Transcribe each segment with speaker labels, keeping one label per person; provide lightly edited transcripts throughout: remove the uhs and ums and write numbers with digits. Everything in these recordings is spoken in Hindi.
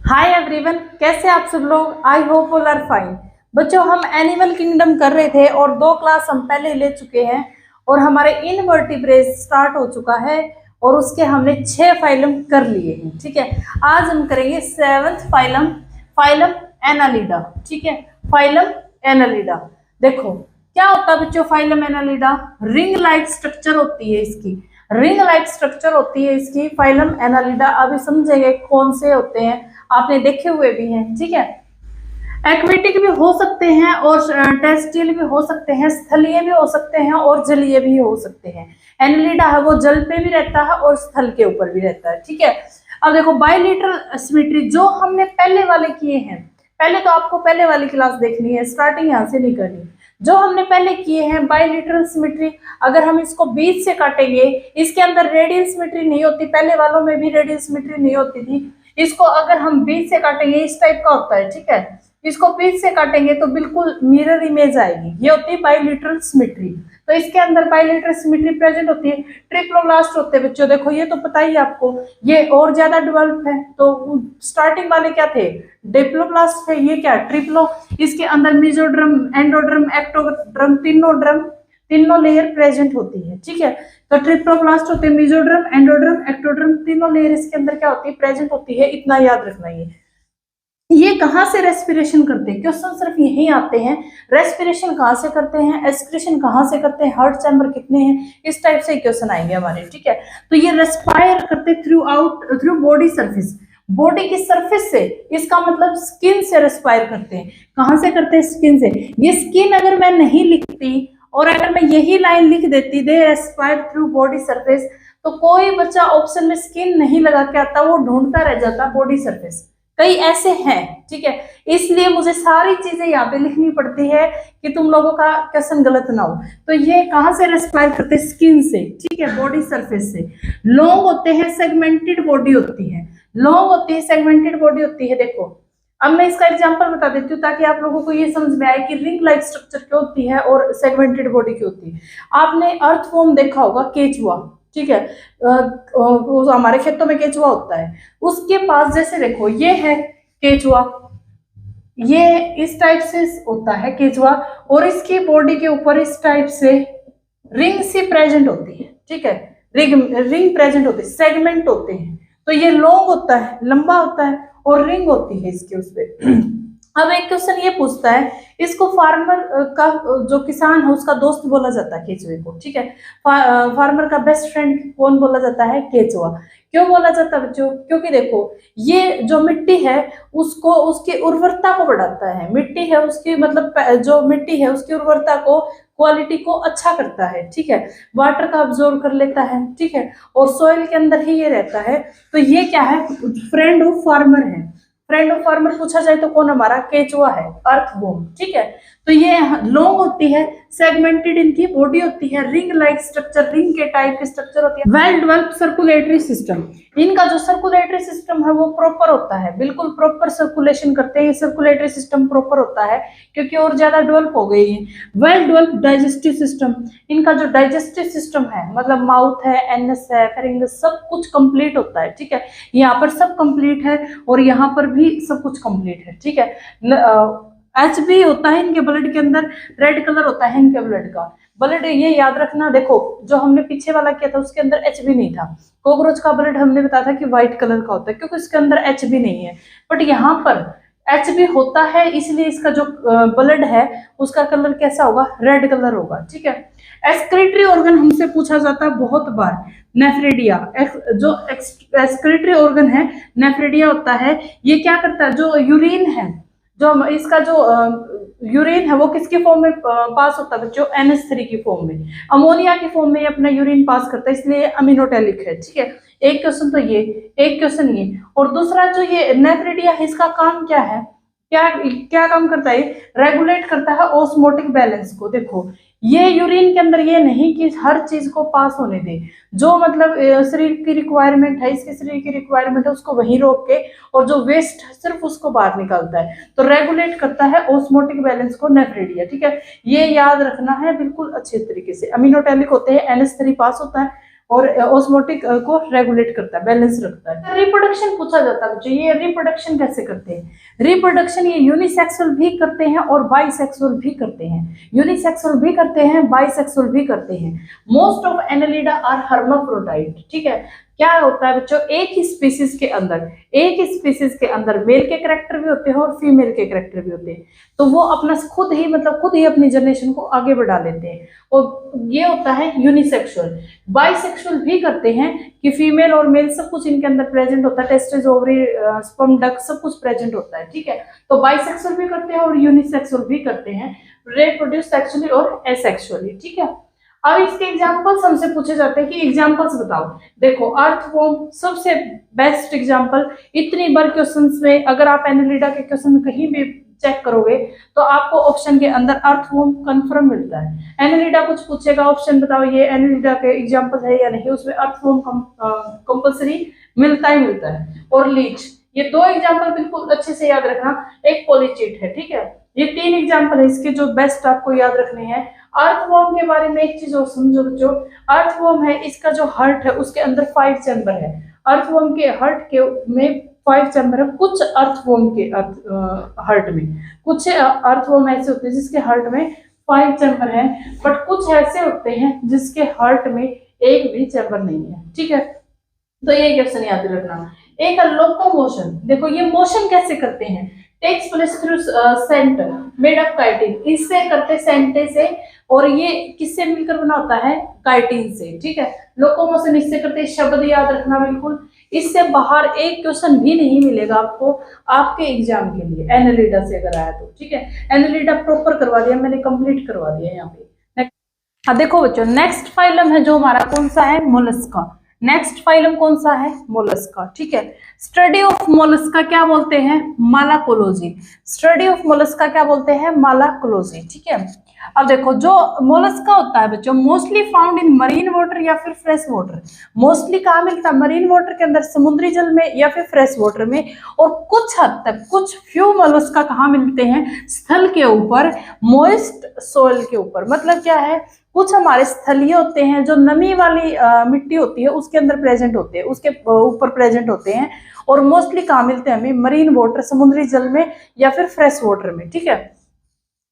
Speaker 1: हाय एवरीवन, कैसे आप सब लोग। I hope all are fine. बच्चों, हम एनिमल किंगडम कर रहे थे और 2 क्लास हम पहले ले चुके हैं और हमारे इनवर्टिब्रेट स्टार्ट हो चुका है और उसके हमने 6 फाइलम कर लिए हैं। ठीक है, आज हम करेंगे 7th फाइलम, फाइलम एनालिडा। ठीक है, फाइलम एनालिडा। देखो क्या होता है बच्चों, phylum Annelida ring like structure होती है इसकी, रिंग लाइक स्ट्रक्चर होती है इसकी फाइलम एनालिडा। अभी समझेंगे कौन से होते हैं, आपने देखे हुए भी हैं। ठीक है, एक्वेटिक भी हो सकते हैं और टेरेस्ट्रियल भी हो सकते हैं, स्थलीय भी हो सकते हैं और जलीय भी हो सकते हैं। एनालिडा है वो जल पे भी रहता है और स्थल के ऊपर भी रहता है। ठीक है, अब देखो बायलेटरल सिमेट्री जो हमने पहले वाले किए हैं, पहले तो आपको पहले वाली क्लास देखनी है, स्टार्टिंग यहाँ से नहीं करनी। जो हमने पहले किए हैं बायलेटरल सिमेट्री, अगर हम इसको बीच से काटेंगे, इसके अंदर रेडियल सिमेट्री नहीं होती, पहले वालों में भी रेडियल सिमेट्री नहीं होती थी। इसको अगर हम बीच से काटेंगे इस टाइप का होता है। ठीक है, इसको बीच से काटेंगे तो बिल्कुल मिरर इमेज आएगी, ये होती है बायलेटरल सिमेट्री। तो इसके अंदर बायलेटरल सिमेट्री प्रेजेंट होती है। ट्रिप्लोब्लास्ट होते हैं बच्चों, देखो ये तो पता ही है आपको, ये और ज्यादा डेवलप है। तो स्टार्टिंग वाले क्या थे, डिप्लोब्लास्ट थे, ये क्या ट्रिप्लो। इसके अंदर मेसोड्रम, एंडोड्रम, एक्टोड्रम, तीनों लेयर प्रेजेंट होती है। ठीक है, तो ट्रिप्लोब्लास्ट होते हैं, मेसोड्रम, एंडोड्रम, एक्टोड्रम, तीनों लेयर इसके अंदर क्या होती है, प्रेजेंट होती है। इतना याद रखना। ये कहाँ से रेस्पिरेशन करते हैं, क्वेश्चन सिर्फ यही आते हैं। रेस्पिरेशन कहाँ से करते हैं, एक्सक्रीशन कहाँ से करते हैं, हार्ट चैम्बर कितने हैं, इस टाइप से क्वेश्चन आएंगे हमारे। ठीक है, तो ये रेस्पायर करते थ्रू बॉडी सरफेस, बॉडी की सरफेस से, इसका मतलब स्किन से रेस्पायर करते हैं। कहाँ से करते हैं, स्किन से। ये स्किन अगर मैं नहीं लिखती और अगर मैं यही लाइन लिख देती, दे रेस्पायर थ्रू बॉडी सरफेस, तो कोई बच्चा ऑप्शन में स्किन नहीं लगा के आता, वो ढूंढता रह जाता बॉडी सरफेस। कई ऐसे हैं। ठीक है, इसलिए मुझे सारी चीजें यहाँ पे लिखनी पड़ती है कि तुम लोगों का क्वेश्चन गलत ना हो। तो ये कहाँ से रेस्पायर करते हैं, स्किन से। ठीक है, बॉडी सरफेस से। लॉन्ग होते हैं, सेगमेंटेड बॉडी होती है, लॉन्ग होती है, सेगमेंटेड बॉडी होती है। देखो अब मैं इसका एग्जांपल बता देती हूँ ताकि आप लोगों को ये समझ में आए कि रिंग लाइक स्ट्रक्चर क्यों होती है और सेगमेंटेड बॉडी क्यों होती है। आपने अर्थवॉर्म देखा होगा, केचुआ। ठीक है, हमारे खेतों में केचुआ होता है, उसके पास जैसे देखो ये है केचुआ, ये इस टाइप से होता है केचुआ, और इसकी बॉडी के ऊपर इस टाइप से रिंग सी प्रेजेंट होती है। ठीक है, रिंग प्रेजेंट होती है, सेगमेंट होते हैं। तो ये लॉन्ग होता है, लंबा होता है, और रिंग होती है इसके उस पे। अब एक क्वेश्चन ये पूछता है, इसको फार्मर का जो किसान है उसका दोस्त बोला जाता है केचुए को। ठीक है, फार्मर का बेस्ट फ्रेंड कौन बोला जाता है, केचुआ। क्यों बोला जाता है बच्चों, क्योंकि देखो ये जो मिट्टी है उसको, उसकी उर्वरता को बढ़ाता है। मिट्टी है उसकी, मतलब जो मिट्टी है उसकी उर्वरता को, क्वालिटी को अच्छा करता है। ठीक है, वाटर का अब्जॉर्ब कर लेता है। ठीक है, और सॉइल के अंदर ही ये रहता है। तो ये क्या है, फ्रेंड ऑफ फार्मर है। फ्रेंड ऑफ फार्मर पूछा जाए तो कौन, हमारा केचुआ है, अर्थवॉर्म। ठीक है, तो ये लॉन्ग होती है, सेगमेंटेड इनकी बॉडी होती है, रिंग लाइक स्ट्रक्चर, रिंग के टाइप की स्ट्रक्चर होती है। वेल डेवलप्ड सर्कुलेटरी सिस्टम, इनका जो सर्कुलेटरी सिस्टम है वो प्रॉपर होता है, बिल्कुल प्रॉपर सर्कुलेशन करते हैं। सर्कुलेटरी सिस्टम प्रॉपर होता है क्योंकि और ज्यादा डेवलप हो गई है। वेल डेवलप्ड डाइजेस्टिव सिस्टम, इनका जो डाइजेस्टिव सिस्टम है, मतलब माउथ है, एनस है, फेरिंगस, सब कुछ कंप्लीट होता है। ठीक है, यहाँ पर सब कंप्लीट है और यहाँ पर भी सब कुछ कंप्लीट है। ठीक है, एच भी होता है इनके ब्लड के अंदर, रेड कलर होता है इनके ब्लड का। ब्लड ये याद रखना, देखो जो हमने पीछे वाला किया था उसके अंदर एच भी नहीं था। कॉकरोच का ब्लड हमने बताया था कि व्हाइट कलर का होता है क्योंकि इसके अंदर एच भी नहीं है, बट यहाँ पर एच भी होता है, इसलिए इसका जो ब्लड है उसका कलर कैसा होगा, रेड कलर होगा। ठीक है, एक्सक्रीटरी ऑर्गन हमसे पूछा जाता है बहुत बार, नेफ्रेडिया। जो एक्सक्रीटरी ऑर्गन है नेफ्रेडिया होता है, ये क्या करता है, जो यूरिन है, जो इसका जो यूरिन है वो किसकी फॉर्म में पास होता है बच्चों, NH3 की फॉर्म में, अमोनिया की फॉर्म में ये अपना यूरिन पास करता है, इसलिए अमीनोटेलिक है। ठीक है, एक क्वेश्चन तो ये, एक क्वेश्चन ये, और दूसरा जो ये नेफ्रेडिया है इसका काम क्या है, क्या क्या काम करता है, रेगुलेट करता है ऑस्मोटिक बैलेंस को। देखो ये यूरिन के अंदर ये नहीं कि हर चीज को पास होने दे, जो मतलब शरीर की रिक्वायरमेंट है, इसके शरीर की रिक्वायरमेंट है उसको वहीं रोक के, और जो वेस्ट है सिर्फ उसको बाहर निकालता है। तो रेगुलेट करता है ऑस्मोटिक बैलेंस को नेफ्रेडिया। ठीक है, ये याद रखना है बिल्कुल अच्छे तरीके से। अमीनोटेलिक होते हैं, NH3 पास होता है, और ऑस्मोटिक को रेगुलेट करता है, बैलेंस रखता है। रिप्रोडक्शन पूछा जाता है बच्चों, ये रिप्रोडक्शन कैसे करते हैं? रिप्रोडक्शन ये यूनिसेक्सुअल भी करते हैं और बाइसेक्सुअल भी करते हैं। यूनिसेक्सुअल भी करते हैं, बाइसेक्सुअल भी करते हैं। Most of Annelida are hermaphrodite. ठीक है, क्या होता है बच्चों, एक ही स्पीसीज के अंदर मेल के कैरेक्टर भी होते हैं और फीमेल के कैरेक्टर भी होते हैं, तो वो अपना खुद ही अपनी जनरेशन को आगे बढ़ा लेते हैं, और ये होता है यूनिसेक्सुअल। बाइसेक्सुअल भी करते हैं कि फीमेल और मेल सब कुछ इनके अंदर प्रेजेंट होता है, टेस्टिस, ओवरी, स्पर्म, डक्ट सब कुछ प्रेजेंट होता है। ठीक है, तो बाइसेक्सुअल भी करते हैं और यूनिसेक्सुअल भी करते हैं, रिप्रोड्यूस सेक्सुअली और एसेक्सुअली। ठीक है, अब इसके एग्जांपल्स हमसे पूछे जाते हैं कि एग्जांपल्स बताओ। देखो, अर्थवॉर्म सबसे बेस्ट एग्जांपल। इतनी बार क्वेश्चंस में अगर आप एनालिडा के क्वेश्चन कहीं भी चेक करोगे तो आपको ऑप्शन के अंदर अर्थवॉर्म कंफर्म मिलता है। एनालिडा कुछ पूछेगा, ऑप्शन बताओ ये एनालिडा के एग्जांपल है या नहीं, उसमें अर्थवॉर्म कंपल्सरी मिलता ही मिलता है। और लीच, ये दो एग्जांपल बिल्कुल अच्छे से याद रखना। एक पॉलीचीट है। ठीक है, ये तीन एग्जांपल है इसके जो बेस्ट आपको याद रखने हैं। अर्थवॉर्म के बारे में एक चीज और समझो बच्चों, अर्थवॉर्म है, इसका जो हार्ट है उसके अंदर 5 चैम्बर है। अर्थवॉर्म के हार्ट के में 5 चैम्बर है। कुछ अर्थवॉर्म के हार्ट में, कुछ अर्थवॉर्म ऐसे होते हैं जिसके हार्ट में 5 चैम्बर है, बट कुछ ऐसे होते हैं जिसके हार्ट में एक भी चैम्बर नहीं है। ठीक है, तो ये क्वेश्चन याद रखना। एक लोकोमोशन, देखो ये मोशन कैसे करते हैं, takes place through setae made of chitin, इससे करते सेंटे से, और ये किससे मिलकर बना होता है, काइटिन से। ठीक है, लोकोमोशन इससे करते, शब्द याद रखना बिल्कुल। इससे बाहर एक क्वेश्चन भी नहीं मिलेगा आपको आपके एग्जाम के लिए एनालिडा से अगर आया तो। ठीक है, एनालिडा प्रॉपर करवा दिया मैंने, कंप्लीट करवा दिया यहाँ पे। हाँ देखो बच्चों, नेक्स्ट फाइलम है जो हमारा कौन सा है, मोलस्का। नेक्स्ट फाइलम कौन सा है, मोलस्का। ठीक है, स्टडी ऑफ मोलस्का क्या बोलते हैं, मालाकोलॉजी। स्टडी ऑफ मोलस्का क्या बोलते हैं, मालाकोलॉजी। ठीक है, अब देखो जो मोलस्का होता है बच्चों, mostly found in marine water या फिर फ्रेश वाटर। मोस्टली कहाँ मिलता है, मरीन वाटर के अंदर, समुद्री जल में या फिर फ्रेश वाटर में। और कुछ हद तक, कुछ फ्यू मोलस्का कहाँ मिलते हैं, स्थल के ऊपर, मॉइस्ट सोइल के ऊपर। मतलब क्या है, कुछ हमारे स्थलीय होते हैं जो नमी वाली मिट्टी होती है उसके अंदर प्रेजेंट होते हैं, उसके ऊपर प्रेजेंट होते हैं। और मोस्टली कहाँ मिलते हैं हमें, मरीन वाटर, समुद्री जल में या फिर फ्रेश वाटर में। ठीक है,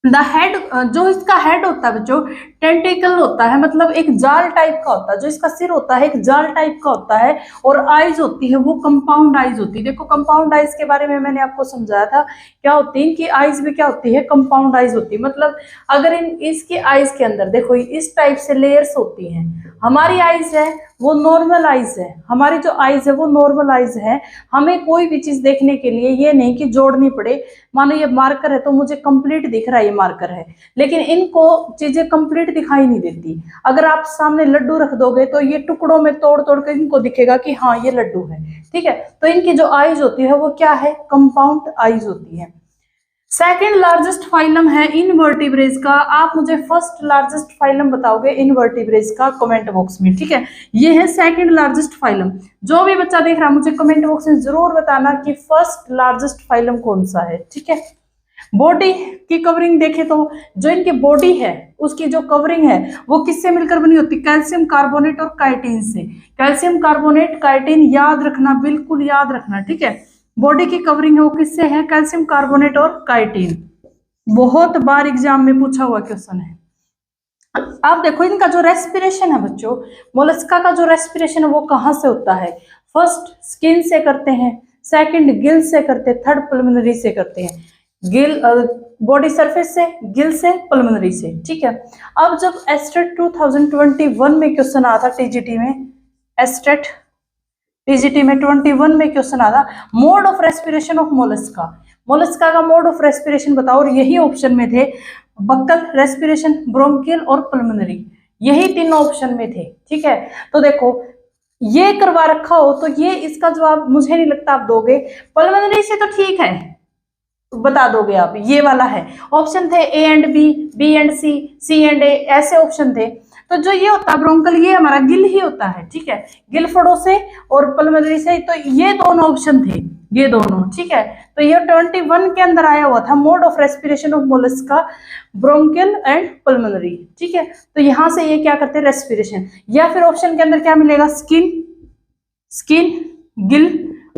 Speaker 1: द हेड, जो इसका हेड होता है बच्चों, टेंटिकल होता है, मतलब एक जाल टाइप का होता है। जो इसका सिर होता है एक जाल टाइप का होता है, और आइज होती है वो कंपाउंड आइज होती है। देखो कंपाउंड आइज के बारे में मैंने आपको समझाया था, क्या होती है इनकी आइज भी, क्या होती है, कंपाउंड आइज होती है। मतलब अगर इसकी आइज के अंदर देखो इस टाइप से लेयर्स होती हैं। हमारी आइज है वो नॉर्मल आइज है, हमारी जो आइज है वो नॉर्मल आइज है। हमें कोई भी चीज देखने के लिए ये नहीं कि जोड़नी पड़े, मानो ये मार्कर है तो मुझे कंप्लीट दिख रहा है ये मार्कर है, लेकिन इनको चीजें कंप्लीट दिखाई नहीं देती। अगर आप सामने लड्डू रख दोगे तो ये टुकड़ों में तोड़ तोड़ कर इनको दिखेगा कि हाँ ये लड्डू है। ठीक है, तो इनकी जो आइज होती है वो क्या है, कंपाउंड आइज होती है। सेकेंड लार्जेस्ट फाइलम है इनवर्टिब्रेज का। आप मुझे फर्स्ट लार्जेस्ट फाइलम बताओगे इनवर्टिब्रेज का कमेंट बॉक्स में। ठीक है, ये है सेकेंड लार्जेस्ट फाइलम। जो भी बच्चा देख रहा है मुझे कमेंट बॉक्स में जरूर बताना कि फर्स्ट लार्जेस्ट फाइलम कौन सा है। ठीक है, बॉडी की कवरिंग देखे तो जो इनकी बॉडी है उसकी जो कवरिंग है वो किससे मिलकर बनी होती है, कैल्शियम कार्बोनेट और काइटिन से। कैल्शियम कार्बोनेट, काइटिन याद रखना, बिल्कुल याद रखना। ठीक है, बॉडी की कवरिंग है वो किससे है, कैल्शियम कार्बोनेट और काइटिन। बहुत बार एग्जाम में पूछा हुआ क्वेश्चन है। अब देखो इनका जो रेस्पिरेशन है बच्चों, मोलस्का का जो रेस्पिरेशन है वो कहाँ से होता है, फर्स्ट स्किन से करते हैं, सेकंड गिल से करते हैं, थर्ड पल्मोनरी से करते हैं। गिल बॉडी सरफेस से, गिल से, पल्मोनरी से। ठीक है, अब जब एस्टेट 2021 में क्वेश्चन आया था टीजीटी में, एस्टेट टीजीटी में 21 में क्वेश्चन आया था, mode of respiration of Mollusca. Mollusca का मोड ऑफ रेस्पिरेशन बताओ, और यही ऑप्शन में थे बक्कल रेस्पिरेशन, ब्रोंकियल और पल्मोनरी, यही तीनों ऑप्शन में थे। ठीक है, तो देखो ये करवा रखा हो तो ये इसका जवाब मुझे नहीं लगता आप दोगे। पल्मोनरी से तो ठीक है, बता दोगे आप, ये वाला है। ऑप्शन थे A and B, B and C, C and A, ऐसे ऑप्शन थे। तो जो ये होता है ब्रोंकल, ये हमारा गिल ही होता है। ठीक है, गिल फड़ों से और पल्मोनरी से, तो ये दोनों ऑप्शन थे। ये दोनों, ठीक है। तो ये 21 के अंदर आया हुआ था mode of respiration of Mollusca, bronchial and pulmonary, ठीक है। तो यहां से ये क्या करते हैं, रेस्पिरेशन। या फिर ऑप्शन के अंदर क्या मिलेगा, स्किन, गिल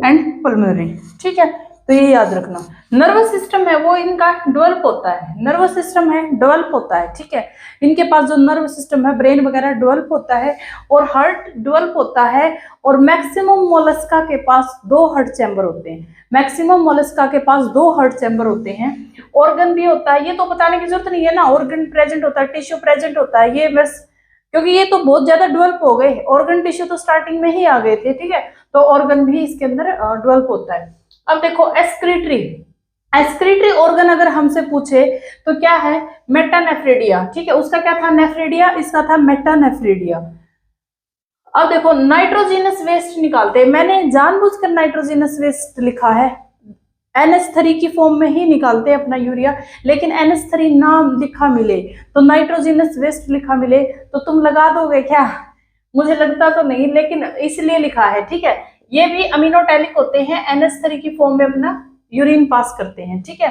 Speaker 1: एंड पल्मोनरी, ठीक है। तो ये याद रखना। नर्वस सिस्टम है वो इनका डेवलप होता है, नर्वस सिस्टम है डेवलप होता है, ठीक है। इनके पास जो नर्व सिस्टम है, ब्रेन वगैरह डेवलप होता है, और हार्ट डेवलप होता है। और मैक्सिमम मोलस्का के पास 2 हार्ट चैम्बर होते हैं, मैक्सिमम मोलस्का के पास 2 हार्ट चैम्बर होते हैं। ऑर्गन भी होता है, ये तो बताने की जरूरत नहीं है ना, ऑर्गन प्रेजेंट होता है, टिश्यू प्रेजेंट होता है, ये बस क्योंकि ये तो बहुत ज्यादा डेवलप हो गए, ऑर्गन टिश्यू तो स्टार्टिंग में ही आ गए थे, ठीक है। तो ऑर्गन भी इसके अंदर डेवलप होता है। अब देखो एक्सक्रीटरी ऑर्गन अगर हमसे पूछे तो क्या है, मेटानेफ्रेडिया, ठीक है। उसका क्या था, नेफ्रेडिया, इसका था मेटानेफ्रेडिया। अब देखो नाइट्रोजिनस वेस्ट निकालते हैं, मैंने जानबूझकर नाइट्रोजिनस वेस्ट लिखा है, NH3 की फॉर्म में ही निकालते हैं अपना यूरिया, लेकिन NH3 नाम लिखा मिले तो नाइट्रोजिनस वेस्ट लिखा मिले तो तुम लगा दोगे क्या, मुझे लगता तो नहीं, लेकिन इसलिए लिखा है, ठीक है। ये भी अमीनोटैलिक होते हैं, NH3 की फॉर्म में अपना यूरिन पास करते हैं, ठीक है।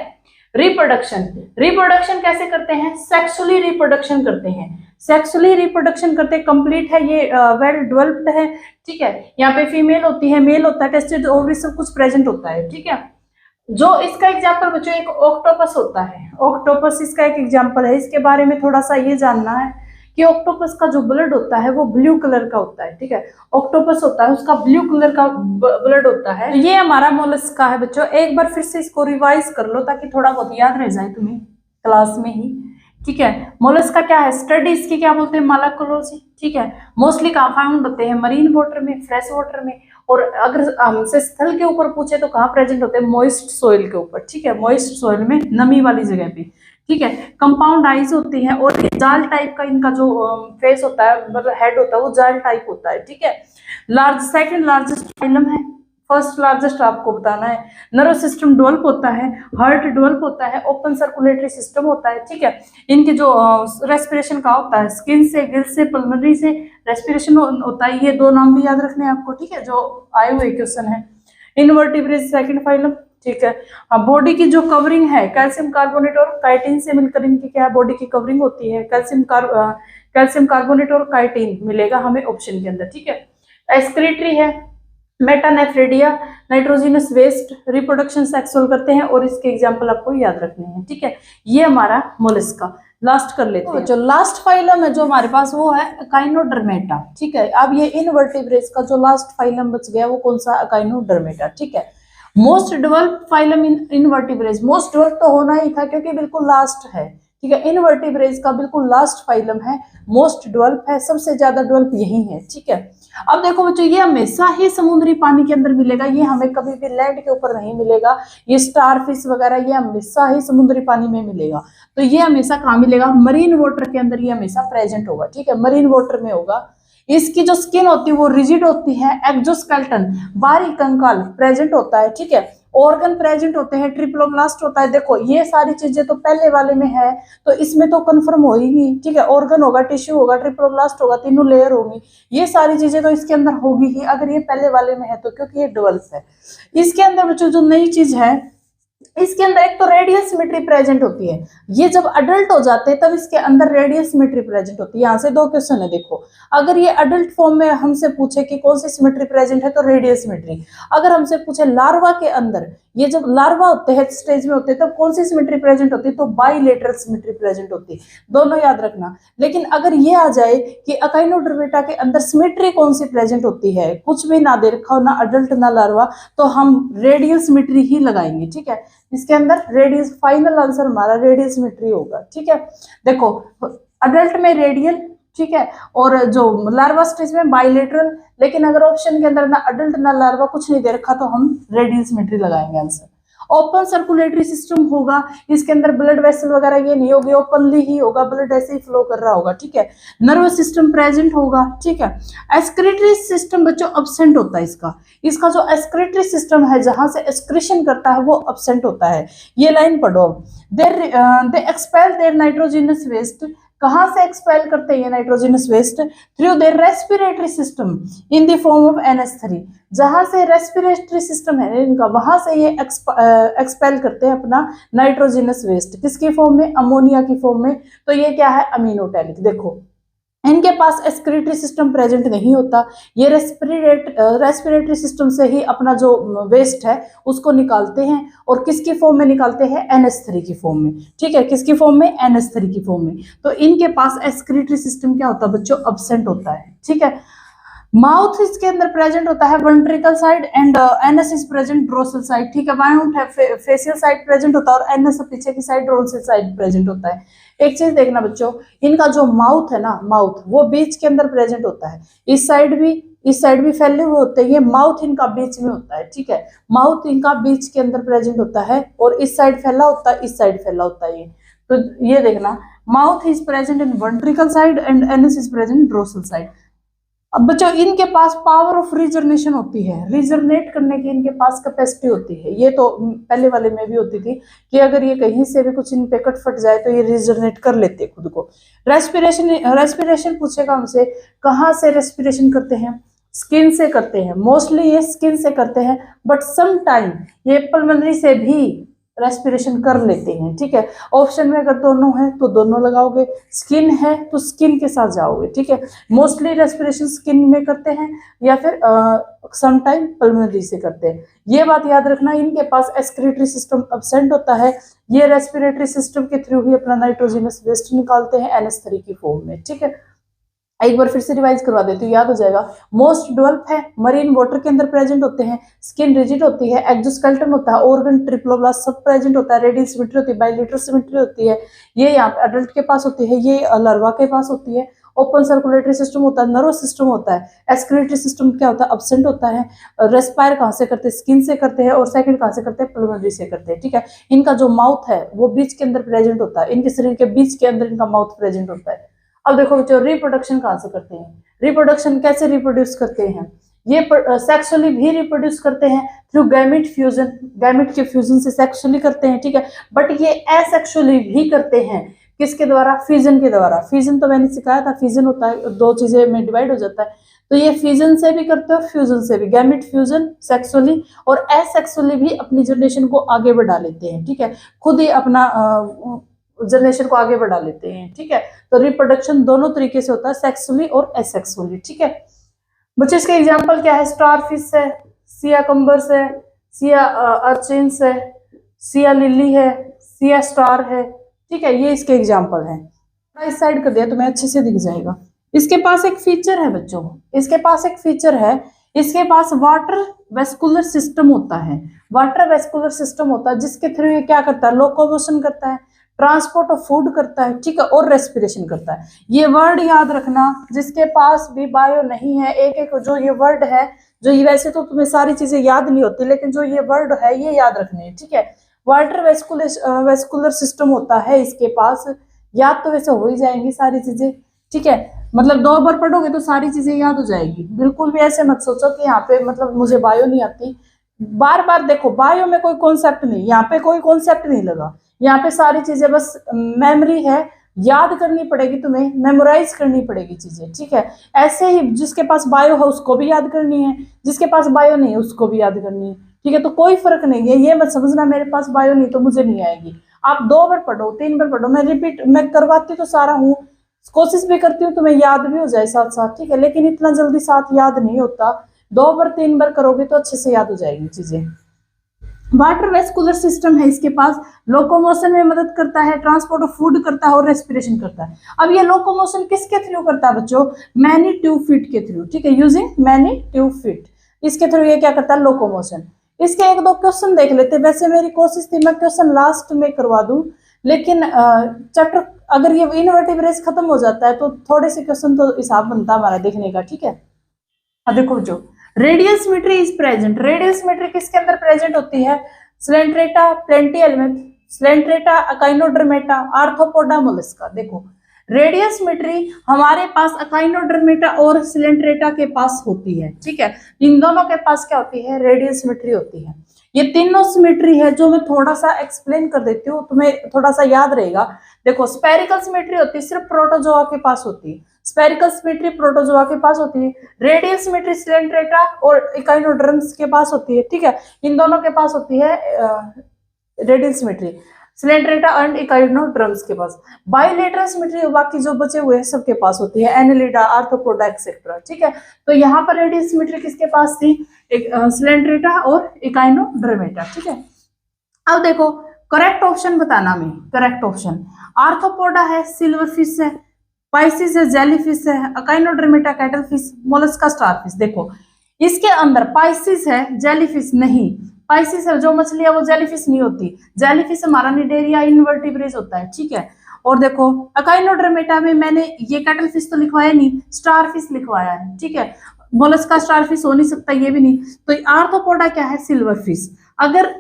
Speaker 1: रिप्रोडक्शन कैसे करते हैं, सेक्सुअली रिप्रोडक्शन करते हैं, सेक्सुअली रिप्रोडक्शन करते, कंप्लीट है ये, वेल डेवलप्ड है, ठीक है। यहाँ पे फीमेल होती है, मेल होता है, टेस्टेड ओवरी सब कुछ प्रेजेंट होता है, ठीक है। जो इसका एग्जाम्पल बच्चों एक ऑक्टोपस होता है, ऑक्टोपस इसका एक एग्जाम्पल है। इसके बारे में थोड़ा सा ये जानना है कि ऑक्टोपस का जो ब्लड होता है वो ब्लू कलर का होता है, ठीक है। ऑक्टोपस होता है उसका ब्लू कलर का ब्लड होता है। ये हमारा मोलस्का है बच्चों, एक बार फिर से इसको रिवाइज कर लो ताकि थोड़ा बहुत याद रह जाए तुम्हें क्लास में ही, ठीक है। मोलस्का क्या है, स्टडी इसकी क्या बोलते हैं, मालाकोलोजी, ठीक है। मोस्टली कहाँ फाउंड होते हैं, मरीन वाटर में, फ्रेश वाटर में, और अगर हमसे स्थल के ऊपर पूछे तो कहाँ प्रेजेंट होते हैं, मॉइस्ट सोइल के ऊपर, ठीक है, मॉइस्ट सोइल में, नमी वाली जगह पे, ठीक है। कंपाउंड आइज होती हैं, और जाल टाइप का इनका जो फेस होता है, मतलब हेड होता है वो जाल टाइप होता है, ठीक है। सेकंड लार्जेस्ट फाइलम है, फर्स्ट लार्जेस्ट आपको बताना है। नर्व सिस्टम डेवलप होता है, हार्ट डेवलप होता है, ओपन सर्कुलेटरी सिस्टम होता है, ठीक है। इनके जो रेस्पिरेशन का होता है, स्किन से, गिल से, पल्मोनरी से रेस्पिरेशन होता है। ये 2 नाम भी याद रखने हैं आपको, ठीक है, जो आए हुए क्वेश्चन है। इनवर्टिब्रेट सेकंड फाइलम, ठीक है। बॉडी की जो कवरिंग है, कैल्शियम कार्बोनेट और काइटिन से मिलकर इनकी क्या बॉडी की कवरिंग होती है, कैल्शियम कार्बोनेट और काइटिन मिलेगा हमें ऑप्शन के अंदर, ठीक है। एक्सक्रीटरी है, मेटानेफ्रेडिया, नाइट्रोजिनस वेस्ट, रिप्रोडक्शन सेक्सुअल करते हैं, और इसके एग्जांपल आपको याद रखने हैं, ठीक है। ये हमारा मोलस्का। लास्ट कर लेते हैं, जो लास्ट फाइलम है जो हमारे पास वो है अकाइनोडर्मेटा, ठीक है। अब ये इनवर्टिब्रेट्स का जो लास्ट फाइलम बच गया वो कौन सा, अकाइनोडर्मेटा, ठीक है। मोस्ट डेवलप्ड फाइलम इन इनवर्टिब्रेट्स, मोस्ट डेवलप्ड तो होना ही था क्योंकि बिल्कुल लास्ट है, ठीक है। इनवर्टिब्रेट्स का बिल्कुल लास्ट फाइलम है, मोस्ट डेवलप है, सबसे ज्यादा डेवलप यही है, ठीक है। अब देखो बच्चों, ये हमेशा ही समुद्री पानी के अंदर मिलेगा, ये हमें कभी भी लैंड के ऊपर नहीं मिलेगा। ये स्टार फिश वगैरह ये हमेशा ही समुद्री पानी में मिलेगा। तो ये हमेशा कहाँ मिलेगा, मरीन वाटर के अंदर ये हमेशा प्रेजेंट होगा, ठीक है, मरीन वाटर में होगा। इसकी जो स्किन होती है वो रिजिड होती है, एक्सोस्केलेटन बाहरी कंकाल प्रेजेंट होता है, ठीक है। ऑर्गन प्रेजेंट होते हैं, ट्रिप्लोब्लास्ट होता है। देखो ये सारी चीजें तो पहले वाले में है, तो इसमें तो कंफर्म होगी, ठीक है। ऑर्गन होगा, टिश्यू होगा, ट्रिप्लोब्लास्ट होगा, तीनों लेयर होंगी, ये सारी चीजें तो इसके अंदर होगी ही अगर ये पहले वाले में है तो, क्योंकि ये डेवलप है। इसके अंदर बच्चों जो नई चीज है, इसके अंदर एक तो रेडियल सिमेट्री प्रेजेंट होती है। ये जब अडल्ट हो जाते हैं तब इसके अंदर रेडियल सिमेट्री प्रेजेंट होती है। यहाँ से 2 क्वेश्चन है, देखो अगर ये अडल्ट फॉर्म में हमसे पूछे कि कौन सी सिमेट्री प्रेजेंट है तो रेडियल सिमेट्री। अगर हमसे पूछे लार्वा के अंदर, ये जब लार्वा होते हैं स्टेज में होते हैं तब कौन सी सिमेट्री प्रेजेंट होती है, तो बाइलेटरल सिमेट्री प्रेजेंट होती है, दोनों याद रखना। लेकिन अगर ये आ जाए कि अकाइनोडर्मेटा के अंदर सिमेट्री कौन सी प्रेजेंट होती है, कुछ भी ना दे रखा हो, ना अडल्ट ना लार्वा, तो हम रेडियल सिमेट्री ही लगाएंगे, ठीक है। इसके अंदर रेडियल, फाइनल आंसर हमारा रेडियल सिमेट्री होगा, ठीक है। देखो अडल्ट में रेडियल, ठीक है, और जो लार्वा स्टेज में बाइलेटरल, लेकिन अगर ऑप्शन के अंदर ना अडल्ट ना लार्वा कुछ नहीं दे रखा तो हम रेडियल सिमेट्री लगाएंगे आंसर। ओपन सर्कुलेटरी सिस्टम होगा, इसके अंदर ब्लड वेसल वगैरह ये नहीं होगी, ओपनली ही होगा, ब्लड ऐसे ही फ्लो कर रहा होगा, ठीक है। नर्वस सिस्टम प्रेजेंट होगा, ठीक है। एक्सक्रीटरी सिस्टम बच्चों अब्सेंट होता है इसका जो एक्सक्रीटरी सिस्टम है जहां से एक्सक्रीशन करता है वो अब्सेंट होता है। ये लाइन पढ़ो, they expel their nitrogenous waste कहाँ से एक्सपेल करते हैं ये nitrogenous waste? Through their respiratory system in the form of NH3। जहां से रेस्पिरेटरी सिस्टम है इनका, वहां से ये एक्सपेल करते हैं अपना नाइट्रोजनस वेस्ट। किसकी फॉर्म में? अमोनिया की फॉर्म में। तो ये क्या है? अमीनोटैलिक। देखो इनके पास एक्सक्रीटरी सिस्टम प्रेजेंट नहीं होता, ये रेस्पिरेटरी सिस्टम से ही अपना जो वेस्ट है उसको निकालते हैं। और किसकी फॉर्म में निकालते हैं? NH3 की फॉर्म में। ठीक है, किसकी फॉर्म में? NH3 की फॉर्म में। तो इनके पास एक्सक्रीटरी सिस्टम क्या होता है बच्चों? अब्सेंट होता है। ठीक है, माउथ इसके अंदर प्रेजेंट होता है ventricle side and NS is present dorsal side. ठीक है, माउथ है फेसियल साइड प्रेजेंट होता है और एनएस पीछे की साइड डोर्सल साइड प्रेजेंट होता है। एक चीज देखना बच्चों, इनका जो माउथ है ना, माउथ वो बीच के अंदर प्रेजेंट होता है। इस साइड भी फैले हुए होते हैं, ये माउथ इनका बीच में होता है। ठीक है, माउथ इनका बीच के अंदर प्रेजेंट होता है और इस साइड फैला होता है, इस साइड फैला होता है। ये तो ये देखना, mouth is present in ventricle side and NS is present dorsal side. अब बच्चों इनके पास पावर ऑफ रीजनरेशन होती है, रीजनरेट करने की इनके पास कैपेसिटी होती है। ये तो पहले वाले में भी होती थी कि अगर ये कहीं से भी कुछ इन पे कट फट जाए तो ये रीजनरेट कर लेते हैं खुद को। रेस्पिरेशन पूछेगा हमसे, कहाँ से रेस्पिरेशन करते हैं? स्किन से करते हैं, मोस्टली ये स्किन से करते हैं, बट सम टाइम ये पल्मोनरी से भी रेस्पिरेशन कर लेते हैं। ठीक है, ऑप्शन में अगर दोनों है तो दोनों लगाओगे, स्किन है तो स्किन के साथ जाओगे। ठीक है, मोस्टली रेस्पिरेशन स्किन में करते हैं या फिर सम टाइम पल्मोनरी से करते हैं। ये बात याद रखना, इनके पास एक्सक्रीटरी सिस्टम अब्सेंट होता है, ये रेस्पिरेटरी सिस्टम के थ्रू ही अपना नाइट्रोजनस वेस्ट निकालते हैं NH3 की फॉर्म में। ठीक है, एक बार फिर से रिवाइज करवा देती हूँ, याद हो जाएगा। मोस्ट डेवलप है, मरीन वाटर के अंदर प्रेजेंट होते हैं, स्किन रिजिड होती है, एक्सोस्केलेटन होता है, ऑर्गन ट्रिप्लोब्लास्ट सब प्रेजेंट होता है, रेडियल सिमेट्री होती है, बाइलेटरल सिमेट्री होती है, ये यहाँ पे अडल्ट के पास होती है, ये लार्वा के पास होती है, ओपन सर्कुलेटरी सिस्टम होता है, नर्वस सिस्टम होता है, एक्सक्रीटरी सिस्टम क्या होता है? अब्सेंट होता है। रेस्पायर कहाँ से करते हैं? स्किन से करते हैं, और सेकंड कहाँ से करते हैं? पल्मोनरी से करते हैं। ठीक है, इनका जो माउथ है वो बीच के अंदर प्रेजेंट होता है, इनके शरीर के बीच के अंदर इनका माउथ प्रेजेंट होता है। अब देखो बच्चों, रिप्रोडक्शन कहाँ से करते हैं? रिप्रोडक्शन कैसे रिप्रोड्यूस करते हैं? ये सेक्सुअली भी रिप्रोड्यूस करते हैं थ्रू गैमेट फ्यूजन, गैमेट के फ्यूजन से सेक्सुअली करते हैं। ठीक है, बट ये एसेक्सुअली भी करते हैं, किसके द्वारा? फिजन के द्वारा। फिजन तो मैंने सिखाया था, फिजन होता है दो चीजें में डिवाइड हो जाता है, तो ये फिजन से भी करते हो, फ्यूजन से भी, गैमेट फ्यूजन सेक्सुअली, और एसेक्सुअली भी अपनी जनरेशन को आगे बढ़ा लेते हैं। ठीक है, खुद ही अपना जनरेशन को आगे बढ़ा लेते हैं। ठीक है, तो रिप्रोडक्शन दोनों तरीके से होता है, सेक्सुअली और एसेक्सुअली। ठीक है बच्चे, इसके एग्जांपल क्या है? स्टारफिश है, सिया कम्बर्स है, सिया अर्चिन्स है, सिया लिली है, सिया स्टार है। ठीक है, ये इसके एग्जांपल हैं। इस साइड कर दिया तो मैं अच्छे से दिख जाएगा। इसके पास एक फीचर है बच्चों, इसके पास एक फीचर है, इसके पास वाटर वेस्कुलर सिस्टम होता है। वाटर वेस्कुलर सिस्टम होता है जिसके थ्रू ये क्या करता है? लोकोमोशन करता है, ट्रांसपोर्ट ऑफ फूड करता है। ठीक है, और रेस्पिरेशन करता है। ये वर्ड याद रखना, जिसके पास भी बायो नहीं है, एक एक जो ये वर्ड है, जो ये वैसे तो तुम्हें सारी चीजें याद नहीं होती, लेकिन जो ये वर्ड है ये याद रखने है। ठीक है, वाटर वेस्कुलर सिस्टम होता है इसके पास, याद तो वैसे हो ही जाएंगी सारी चीजें। ठीक है, मतलब 2 बार पढ़ोगे तो सारी चीजें याद हो जाएगी। बिल्कुल भी ऐसे मत सोचो कि यहाँ पे मतलब मुझे बायो नहीं आती, बार बार देखो, बायो में कोई कॉन्सेप्ट नहीं, यहाँ पे कोई कॉन्सेप्ट नहीं लगा, यहाँ पे सारी चीजें बस मेमोरी है, याद करनी पड़ेगी तुम्हें, मेमोराइज करनी पड़ेगी चीजें। ठीक है, ऐसे ही जिसके पास बायो है उसको भी याद करनी है, जिसके पास बायो नहीं है उसको भी याद करनी है। ठीक है, तो कोई फर्क नहीं है, ये मत समझना मेरे पास बायो नहीं तो मुझे नहीं आएगी। आप 2 बार पढ़ो, 3 बार पढ़ो, मैं करवाती तो सारा हूँ, कोशिश भी करती हूँ तुम्हें याद भी हो जाए साथ साथ। ठीक है, लेकिन इतना जल्दी साथ याद नहीं होता, 2 बार 3 बार करोगे तो अच्छे से याद हो जाएगी चीजें। वाटर वेस्कुलर सिस्टम है इसके पास, लोकोमोशन में मदद करता है, ट्रांसपोर्ट ऑफ फूड करता है और रेस्पिरेशन करता है। अब ये लोकोमोशन किसके थ्रू करता है बच्चों? मैनी ट्यूब फीट के थ्रू। ठीक है, यूजिंग मैनी ट्यूब फीट, इसके थ्रू ये क्या करता है? लोकोमोशन। इसके 1-2 क्वेश्चन देख लेते हैं। वैसे मेरी कोशिश थी मैं क्वेश्चन लास्ट में करवा दूं, लेकिन चैप्टर अगर ये इनवर्टिब्रेस खत्म हो जाता है तो थोड़े से क्वेश्चन तो हिसाब बनता है हमारा देखने का। ठीक है, अब देखो जो radial symmetry is present, radial symmetry किसके अंदर प्रेजेंट होती है? स्लेंट्रेटा, प्लेंटियलमेंथ, स्लेंट्रेटा, अकाइनोडर्मेटा, आर्थ्रोपोडा, मोलस्का। देखो रेडियल सिमेट्री हमारे पास अकाइनोडर्मेटा और स्लेंट्रेटा के पास होती है। ठीक है, इन दोनों के पास क्या होती है? रेडियल सिमेट्री होती है। ये तीनों सिमेट्री है जो मैं थोड़ा सा एक्सप्लेन कर देती हूँ, तुम्हें थोड़ा सा याद रहेगा। देखो स्पेरिकल सिमेट्री होती है सिर्फ प्रोटोजोआ के पास होती है, स्पेरिकल सिमेट्री प्रोटोजोआ के पास होती है। रेडियल सिमेट्री सिलेंट्रेटा और इकाइनोड्रम्स के पास होती है, ठीक है, इन दोनों के पास होती है रेडियल सिमेट्री, सिलेंट्रेटा एंड इकाइनोड्रम्स के पास। बाइलेटरल सिमेट्री बाकी जो बचे हुए हैं सबके पास होती है, एनेलिडा, आर्थ्रोपोडा एक्सेट्रा, ठीक है। तो यहाँ पर रेडियल सिमेट्री किसके पास थी, सिलेंट्रेटा और इकाइनोड्रमेटा, ठीक है। अब देखो करेक्ट ऑप्शन बताना, में करेक्ट ऑप्शन आर्थ्रोपोडा है, सिल्वर फिश है, पाइसिस है, जेलीफिश है, अकाइनोड्रमेटा कैटलफिश, मोलस्का स्टारफिश। देखो इसके अंदर पाइसिस है, जेलीफिश नहीं, पाइसिस है जो मछली है वो जेलीफिश नहीं होती, जेलीफिश हमारा निडेरिया इनवर्टिब्रेज होता है, ठीक है। और देखो अकाइनोड्रमेटा में मैंने ये कैटलफिश तो लिखवाया नहीं, स्टारफिश लिखवाया है, ठीक है। मोलस्का स्टारफिश हो नहीं सकता, ये भी नहीं। तो आर्थ्रोपोडा क्या है, सिल्वर फिश। अगर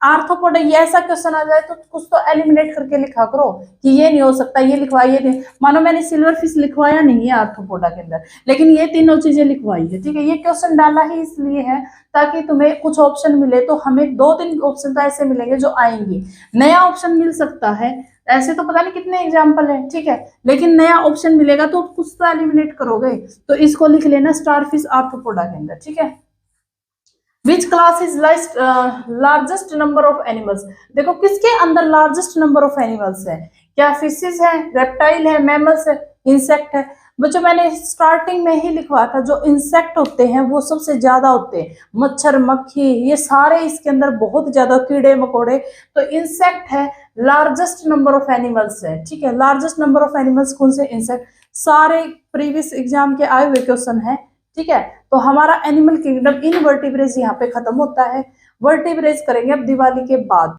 Speaker 1: आर्थ्रोपोडा ये ऐसा क्वेश्चन आ जाए तो कुछ तो एलिमिनेट करके लिखा करो कि ये नहीं हो सकता, ये लिखवाइए नहीं। मानो मैंने सिल्वर फिश लिखवाया नहीं है आर्थ्रोपोडा के अंदर, लेकिन ये तीनों चीजें लिखवाई है, ठीक है। ये क्वेश्चन डाला ही इसलिए है ताकि तुम्हें कुछ ऑप्शन मिले, तो हमें 2-3 ऑप्शन तो ऐसे मिलेंगे जो आएंगे, नया ऑप्शन मिल सकता है। ऐसे तो पता नहीं कितने एग्जाम्पल है, ठीक है, लेकिन नया ऑप्शन मिलेगा तो कुछ तो एलिमिनेट करोगे। तो इसको लिख लेना स्टारफिश आर्थ्रोपोडा के अंदर, ठीक है। Which class is largest number of animals. देखो किसके अंदर लार्जेस्ट नंबर ऑफ एनिमल्स है, क्या फिशेस है, रेप्टाइल है, मैमल्स है, इंसेक्ट है। बच्चों मैंने स्टार्टिंग में ही लिखवा था जो इंसेक्ट होते हैं वो सबसे ज्यादा होते हैं, मच्छर, मक्खी, ये सारे इसके अंदर बहुत ज्यादा, कीड़े मकोड़े। तो इंसेक्ट है, लार्जेस्ट नंबर ऑफ एनिमल्स है, ठीक है। लार्जेस्ट नंबर ऑफ एनिमल्स कौन से, इंसेक्ट। सारे प्रीवियस एग्जाम के आए हुए क्वेश्चन है, ठीक है। तो हमारा एनिमल किंगडम इनवर्टिब्रेज यहाँ पे खत्म होता है, वर्टिब्रेज करेंगे अब दिवाली के बाद।